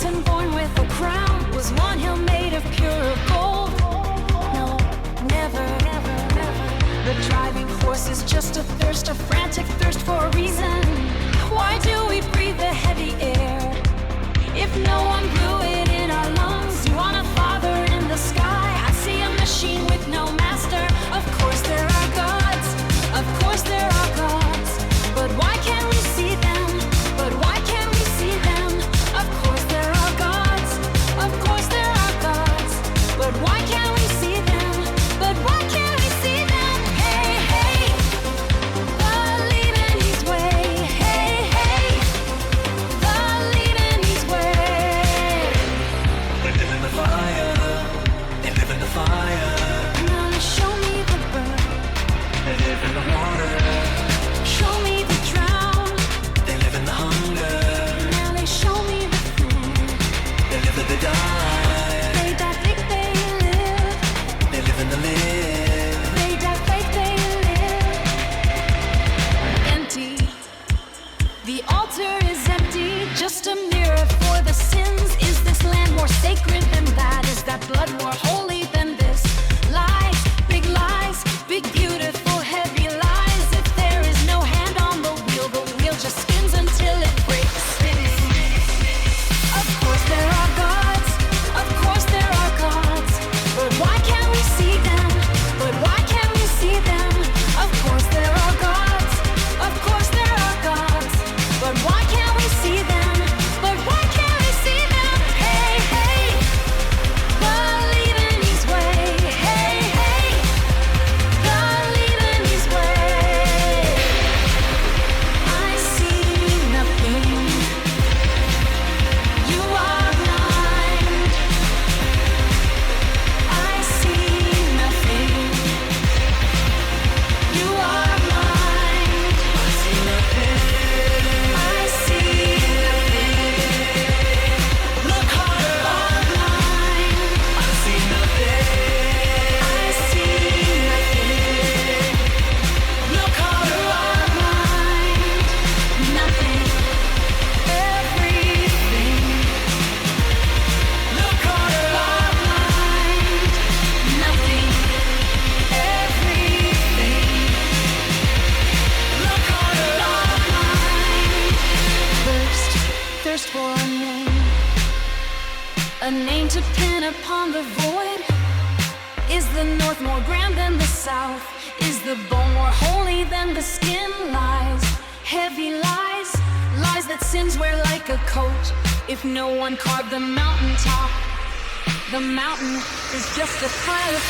and born with a crown. Was one hill made of pure gold? No, never, never, never. The driving force is just a thirst, a frantic thirst for a reason. Why do we breathe the heavy air if no one blew it in our lungs? You want a father in the sky? I see a machine with no master. Of course there are gods, of course there are gods, but why can't we see them? But why can't we see them? Of course there are gods, of course there are gods, but why can't we see them? But why can't we see them? Hey, hey, believe in His way. Hey, hey, believe in His way. They live in the fire, they live in the fire. Now show me the burn, They live in the water, show me the drown. they live in the hunger. Now they show me the food. They live in the die, They die, think they live. they live in the live. They die, faith they live. Empty. The altar is empty, just a mirror for the sins. Is this land more sacred than that? Is that blood more holy than this? Lies, big beautiful heavy lies. If there is no hand on the wheel just spins until it breaks. Of course there are gods, of course there are gods, but why can't we see them? But why can't we see them? Of course there are gods, of course there are gods, but why can't we see them? But why can't we see them? Hey, hey, believe in His way. Hey, hey, believe in His way. I see nothing. You are blind. I see nothing. You are blind. I see nothing. I see nothing. Look harder, You are blind. I see nothing. I see nothing. Look You harder, are blind. Nothing. Everything. look harder. You are blind. Nothing. Everything. Look harder. You are blind. Thirst for a name to pin upon the void. Is the north more grand than the south? Is the bone more holy than the skin? Lies, heavy lies, lies that sins wear like a coat. If no one carved the mountaintop, the mountain is just a pile of